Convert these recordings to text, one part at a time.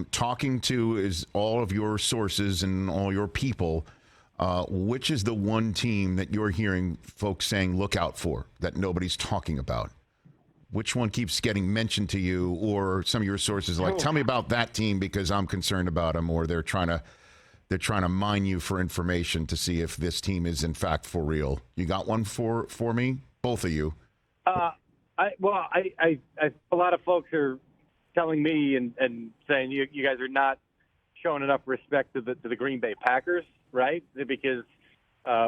from talking to is all of your sources and all your people, which is the one team that you're hearing folks saying look out for that nobody's talking about? Which one keeps getting mentioned to you, or some of your sources like, tell me about that team because I'm concerned about them, or they're trying to mine you for information to see if this team is in fact for real? You got one for me, both of you? A lot of folks are telling me and saying you guys are not showing enough respect to the Green Bay Packers, right? Because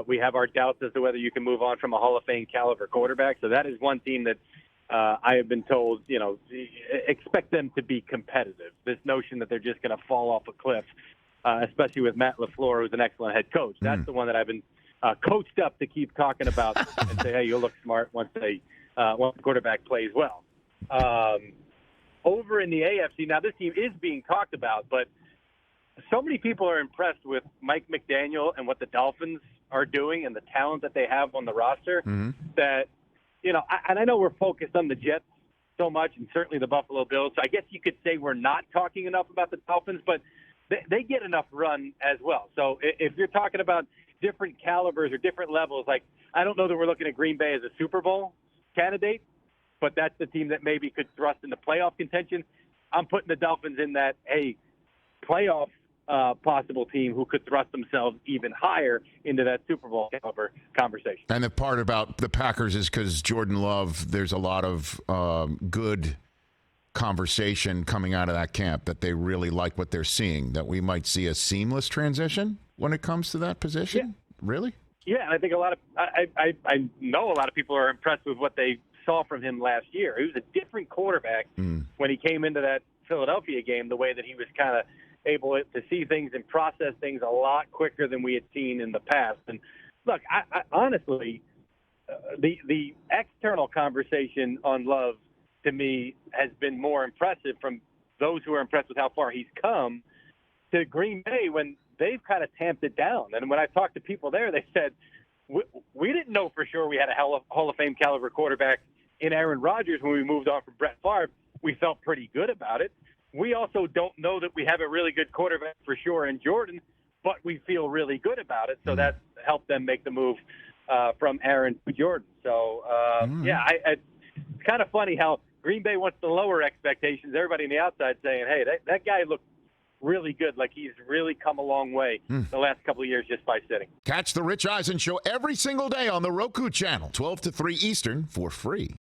we have our doubts as to whether you can move on from a Hall of Fame caliber quarterback. So that is one team that I have been told, expect them to be competitive. This notion that they're just going to fall off a cliff, especially with Matt LaFleur, who's an excellent head coach. That's the one that I've been coached up to keep talking about and say, hey, you'll look smart once the quarterback plays well. Over in the AFC, now this team is being talked about, but so many people are impressed with Mike McDaniel and what the Dolphins are doing and the talent that they have on the roster that, and I know we're focused on the Jets so much and certainly the Buffalo Bills. So I guess you could say we're not talking enough about the Dolphins, but they get enough run as well. So if you're talking about different calibers or different levels, like I don't know that we're looking at Green Bay as a Super Bowl candidate, but that's the team that maybe could thrust into playoff contention. I'm putting the Dolphins in that, playoff possible team who could thrust themselves even higher into that Super Bowl caliber conversation. And the part about the Packers is because Jordan Love, there's a lot of good conversation coming out of that camp that they really like what they're seeing, that we might see a seamless transition when it comes to that position. Yeah. Really? Yeah, I think a lot of I know a lot of people are impressed with what they saw from him last year. He was a different quarterback when he came into that Philadelphia game, the way that he was kind of able to see things and process things a lot quicker than we had seen in the past. And look, I honestly, the external conversation on Love to me has been more impressive from those who are impressed with how far he's come to Green Bay when they've kind of tamped it down. And when I talked to people there, they said, we didn't know for sure we had a Hall of Fame caliber quarterback in Aaron Rodgers when we moved on from Brett Favre. We felt pretty good about it. We also don't know that we have a really good quarterback for sure in Jordan, but we feel really good about it. So that helped them make the move from Aaron to Jordan. So, it's kind of funny how Green Bay wants to lower expectations. Everybody on the outside saying, hey, that guy looked really good, like he's really come a long way the last couple of years just by sitting. Catch the Rich Eisen Show every single day on the Roku channel, 12 to 3 Eastern, for free.